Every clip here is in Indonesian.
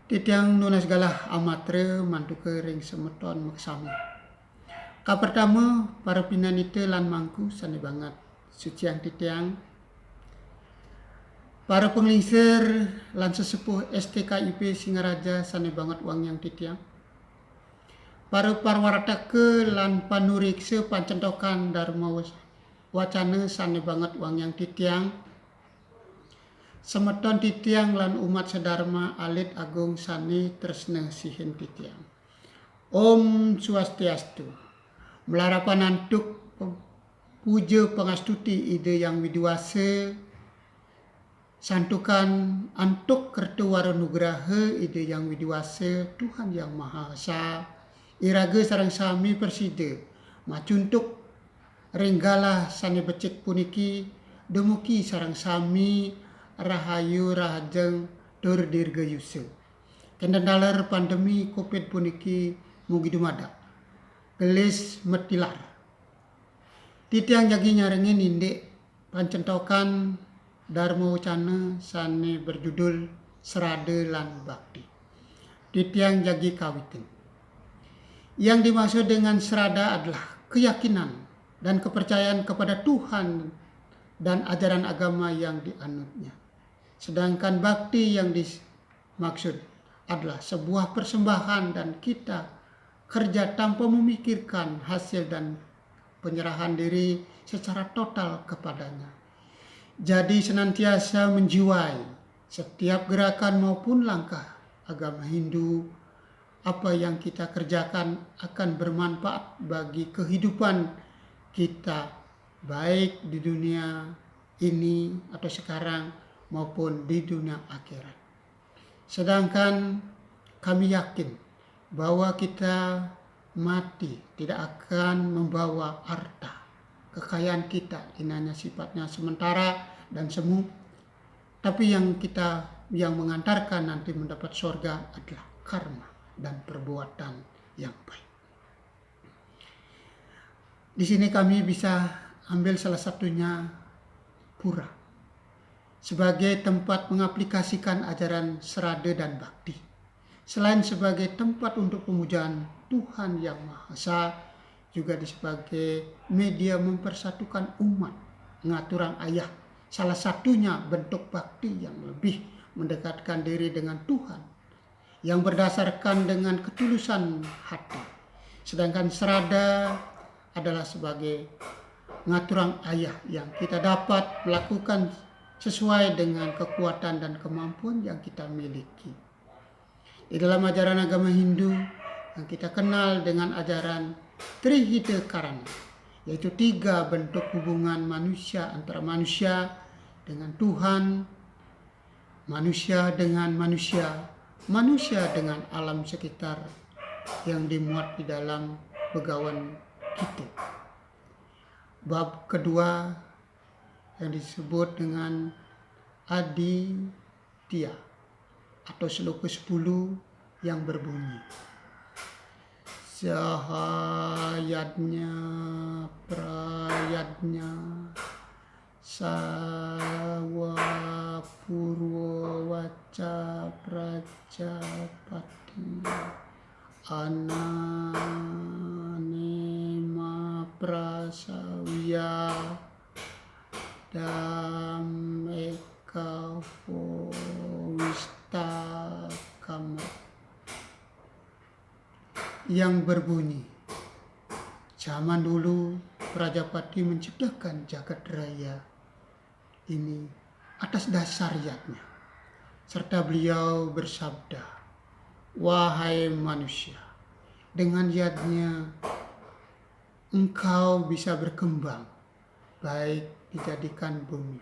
Titiang nunas galah amatre mantu kering semeton maksami. Ka pertama para pinanite lan mangku sane banget suciang titiang. Para penglingsir lan sesepuh STKIP Singaraja sane banget wang yang titiang. Para parwaratake lan panurikse pancentokan dharma wacana sane banget wang yang titiang. Semeton titiang lan umat sedharma alit agung sani tresna sihin titiang. Om Swastiastu. Melarapan antuk puja pengastuti ide yang widiwase. Santukan antuk kertuwara nugraha ide yang widiwase Tuhan yang Maha Esa. Iraga sareng sami persida. Macuntuk ringgalah sani becik puniki demuki sareng sami rahayu rahajeng tur dirgayusa. Kendalar pandemi Covid puniki mugi dumada. Gelis metilar. Titiang jagi nyarengin indik pancentokan dharma wacana sane berjudul Serada lan Bakti. Titiang jagi kawitin. Yang dimaksud dengan serada adalah keyakinan dan kepercayaan kepada Tuhan dan ajaran agama yang dianutnya. Sedangkan bakti yang dimaksud adalah sebuah persembahan dan kita kerja tanpa memikirkan hasil dan penyerahan diri secara total kepadanya. Jadi senantiasa menjiwai setiap gerakan maupun langkah agama Hindu, apa yang kita kerjakan akan bermanfaat bagi kehidupan kita baik di dunia ini atau sekarang maupun di dunia akhirat. Sedangkan kami yakin bahwa kita mati tidak akan membawa harta. Kekayaan kita ini hanya sifatnya sementara dan semu. Tapi yang mengantarkan nanti mendapat surga adalah karma dan perbuatan yang baik. Di sini kami bisa ambil salah satunya pura sebagai tempat mengaplikasikan ajaran serada dan bakti. Selain sebagai tempat untuk pemujaan Tuhan yang Maha Esa, juga sebagai media mempersatukan umat, ngaturang ayah. Salah satunya bentuk bakti yang lebih mendekatkan diri dengan Tuhan, yang berdasarkan dengan ketulusan hati. Sedangkan serada adalah sebagai ngaturang ayah yang kita dapat melakukan sesuai dengan kekuatan dan kemampuan yang kita miliki. Di dalam ajaran agama Hindu yang kita kenal dengan ajaran Trihita Karana, yaitu 3 bentuk hubungan manusia antara manusia dengan Tuhan, manusia dengan manusia, manusia dengan alam sekitar yang dimuat di dalam begawan kita. Bab kedua yang disebut dengan Aditya atau sloka 10 yang berbunyi Sahayadnya Prayadnya Sawa Purwa Waca Prajapati Ananema Prasawya Dameka Wistakama, yang berbunyi, zaman dulu Prajapati menciptakan jagat raya ini atas dasar yatnya, serta beliau bersabda, wahai manusia, dengan yatnya engkau bisa berkembang, baik dijadikan bumi.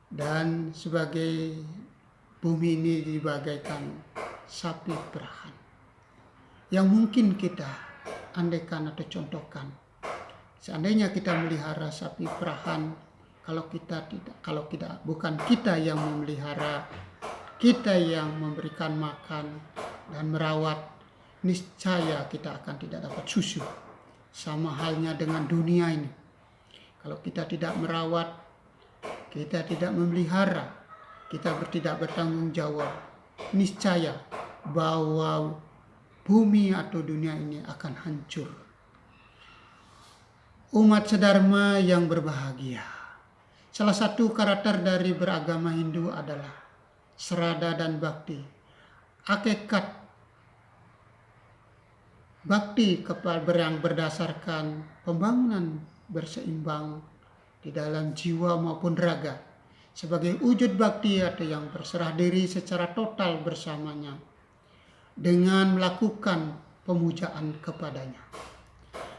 Dan sebagai bumi ini dibagaikan sapi perahan yang mungkin kita andaikan atau contohkan. Seandainya kita melihara sapi perahan, bukan kita yang memelihara, kita yang memberikan makan dan merawat, niscaya kita akan tidak dapat susu. Sama halnya dengan dunia ini. Kalau kita tidak merawat, kita tidak memelihara, kita tidak bertanggung jawab, niscaya bahwa bumi atau dunia ini akan hancur. Umat sedharma yang berbahagia. Salah satu karakter dari beragama Hindu adalah Sraddha dan Bhakti. Hakikat bakti yang berdasarkan pembangunan berseimbang di dalam jiwa maupun raga sebagai wujud bakti atau yang berserah diri secara total bersamanya dengan melakukan pemujaan kepadanya.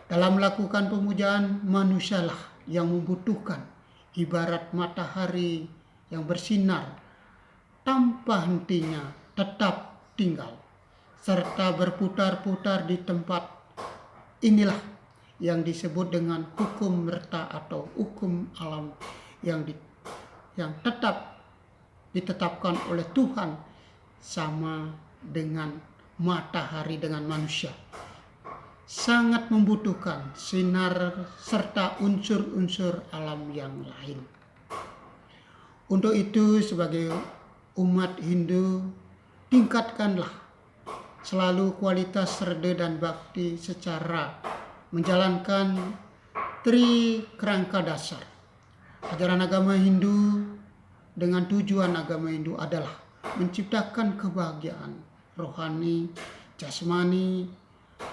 Dalam melakukan pemujaan, manusialah yang membutuhkan ibarat matahari yang bersinar tanpa hentinya tetap tinggal serta berputar-putar di tempat inilah yang disebut dengan hukum merta atau hukum alam yang tetap ditetapkan oleh Tuhan sama dengan matahari dengan manusia. Sangat membutuhkan sinar serta unsur-unsur alam yang lain. Untuk itu sebagai umat Hindu, tingkatkanlah selalu kualitas Sraddha dan Bhakti secara menjalankan tri kerangka dasar. Ajaran agama Hindu dengan tujuan agama Hindu adalah menciptakan kebahagiaan rohani, jasmani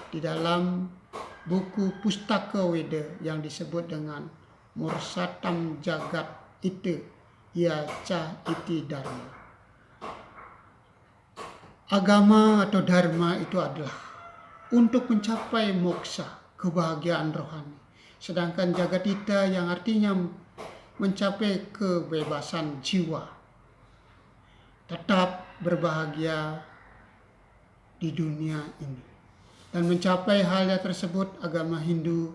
di dalam buku Pustaka Weda yang disebut dengan Mursatam Jagat Ite Yaca Iti Dharma. Agama atau dharma itu adalah untuk mencapai moksa, kebahagiaan rohani. Sedangkan jagatita yang artinya mencapai kebebasan jiwa, tetap berbahagia di dunia ini. Dan mencapai hal yang tersebut, agama Hindu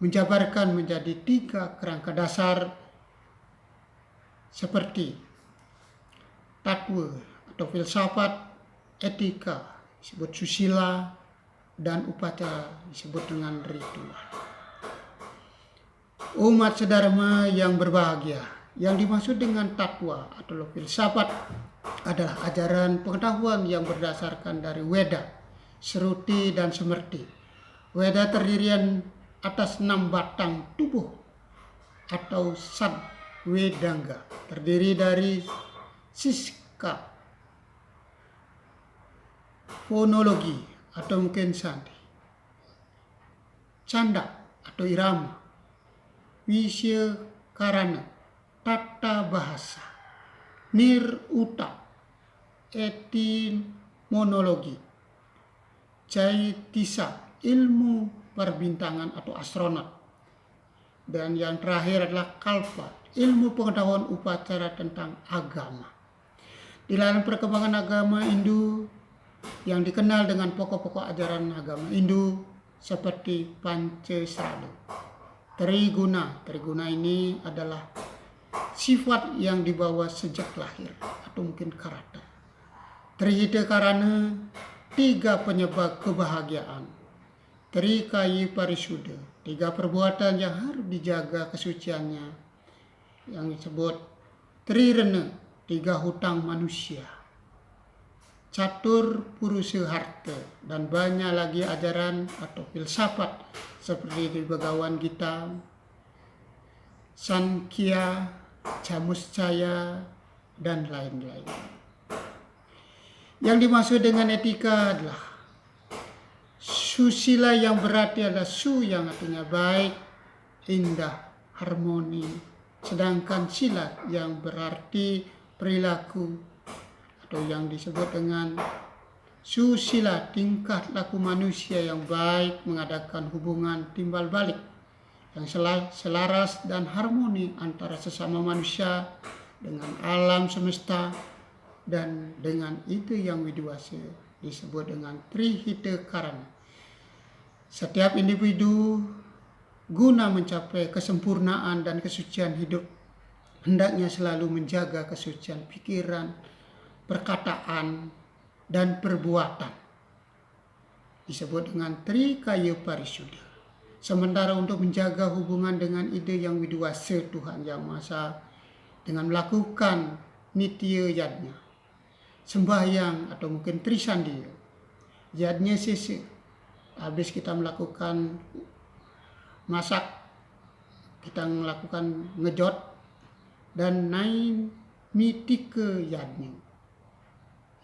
menjabarkan menjadi 3 kerangka dasar seperti tatwa atau filsafat, etika disebut susila, dan upacara disebut dengan ritual. Umat sedharma yang berbahagia, yang dimaksud dengan tatwa atau filsafat adalah ajaran pengetahuan yang berdasarkan dari Weda, Shruti, dan Smriti. Weda terdiri atas 6 batang tubuh atau sad wedanga, terdiri dari siska, fonologi atau mungkin sandi, canda atau irama, wisya karana, tata bahasa, niruta, etimologi, Jaitisa, ilmu perbintangan atau astronot. Dan yang terakhir adalah kalpa, ilmu pengetahuan upacara tentang agama. Di dalam perkembangan agama Hindu yang dikenal dengan pokok-pokok ajaran agama Hindu seperti Pancasraddha, Triguna. Triguna ini adalah sifat yang dibawa sejak lahir atau mungkin karakter. Trihita karana, 3 penyebab kebahagiaan. Trikayi parisuddha, 3 perbuatan yang harus dijaga kesuciannya, yang disebut trirena, 3 hutang manusia. Catur purusa harta, dan banyak lagi ajaran atau filsafat seperti di Bhagavad Gita, Sankhya, Jamuscaya, dan lain-lain. Yang dimaksud dengan etika adalah susila yang berarti adalah su yang artinya baik, indah, harmoni. Sedangkan sila yang berarti perilaku atau yang disebut dengan susila, tingkah laku manusia yang baik, mengadakan hubungan timbal balik yang selaras dan harmoni antara sesama manusia dengan alam semesta, dan dengan itu yang widuwasa disebut dengan trihita karana. Setiap individu guna mencapai kesempurnaan dan kesucian hidup hendaknya selalu menjaga kesucian pikiran, perkataan, dan perbuatan. Disebut dengan trikaya parisuddha. Sementara untuk menjaga hubungan dengan ide yang widuwasa Tuhan Yang Maha Esa dengan melakukan nitya yadnya, sembahyang atau mungkin trisandi. Jadinya sisi habis kita melakukan masak, kita melakukan ngejot dan naik miti ke yadnya,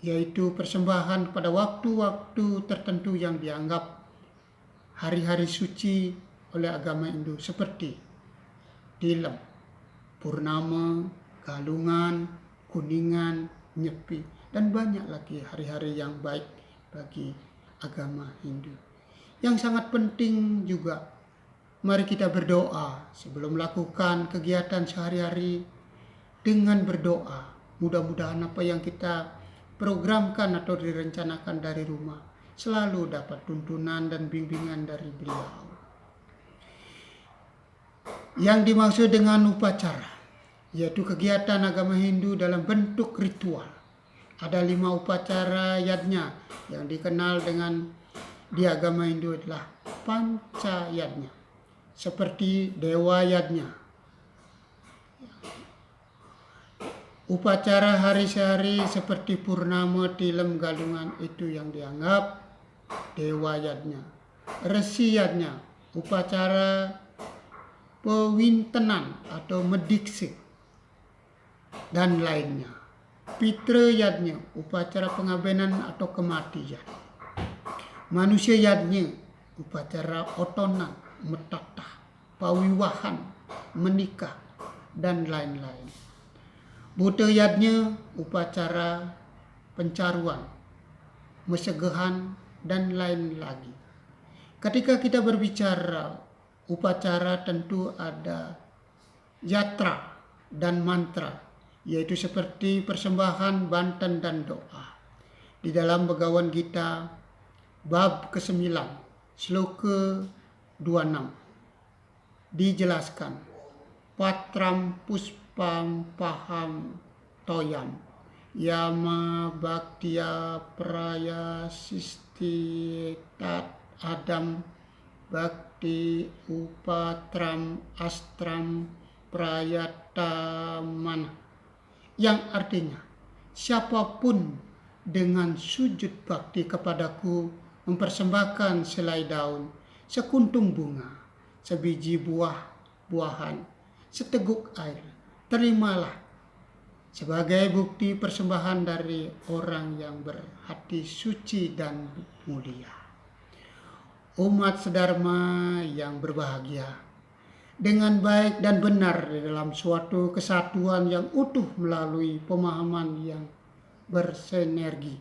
yaitu persembahan pada waktu-waktu tertentu yang dianggap hari-hari suci oleh agama Hindu seperti Tilem, Purnama, Galungan, Kuningan, Nyepi, dan banyak lagi hari-hari yang baik bagi agama Hindu. Yang sangat penting juga, mari kita berdoa sebelum melakukan kegiatan sehari-hari. Dengan berdoa, mudah-mudahan apa yang kita programkan atau direncanakan dari rumah selalu dapat tuntunan dan bimbingan dari beliau. Yang dimaksud dengan upacara, yaitu kegiatan agama Hindu dalam bentuk ritual. Ada 5 upacara yadnya yang dikenal dengan di agama Hindu adalah panca yadnya, seperti dewa yadnya. Upacara hari sehari seperti Purnama, Tilem, Galungan itu yang dianggap dewa yadnya. Resi yadnya, upacara pewintenan atau mediksi dan lainnya. Pitra yadnya, upacara pengabenan atau kematian. Manusia yadnya, upacara otonan, metatah, pawiwahan, menikah, dan lain-lain. Buddha yadnya, upacara pencaruan, mesegehan, dan lain lagi. Ketika kita berbicara upacara, tentu ada yatra dan mantra, yaitu seperti persembahan, banten, dan doa. Di dalam Bhagavad Gita bab ke-9 sloka 26 dijelaskan, patram puspam paham toyam yama bhaktiya prayasistitat adam bhakti upatram astram prayataman, yang artinya siapapun dengan sujud bakti kepadaku mempersembahkan selai daun, sekuntum bunga, sebiji buah-buahan, seteguk air, terimalah sebagai bukti persembahan dari orang yang berhati suci dan mulia. Umat sedharma yang berbahagia, dengan baik dan benar di dalam suatu kesatuan yang utuh melalui pemahaman yang bersinergi,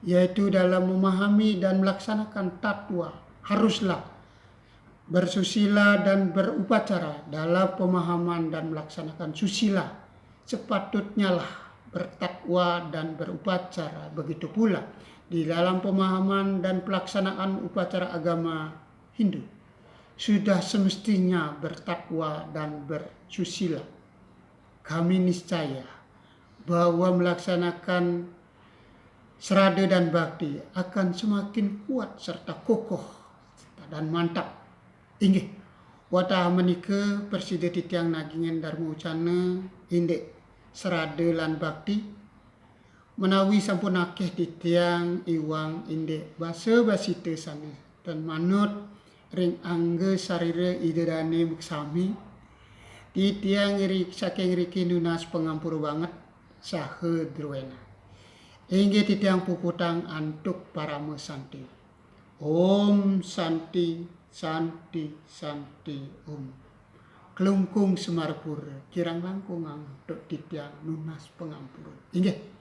yaitu dalam memahami dan melaksanakan tatwa, haruslah bersusila dan berupacara. Dalam pemahaman dan melaksanakan susila, sepatutnya lah bertakwa dan berupacara. Begitu pula di dalam pemahaman dan pelaksanaan upacara agama Hindu, sudah semestinya bertakwa dan bersusila. Kami niscaya bahwa melaksanakan serada dan bakti akan semakin kuat serta kokoh dan mantap. Inggih, wata menika persida titiang nagingen dharma ucana indek serada lan bakti menawi sampun akeh titiang iwang indek basa basita sanes dan manut ring angga sarira idadane muksami titiang saking riki nunas pengampur banget saha drwena inggih titiang puputang antuk parama santi. Om santi santi santi om. Kelungkung Semarpura kirang langkung antuk titiang nunas pengampur. Inggih.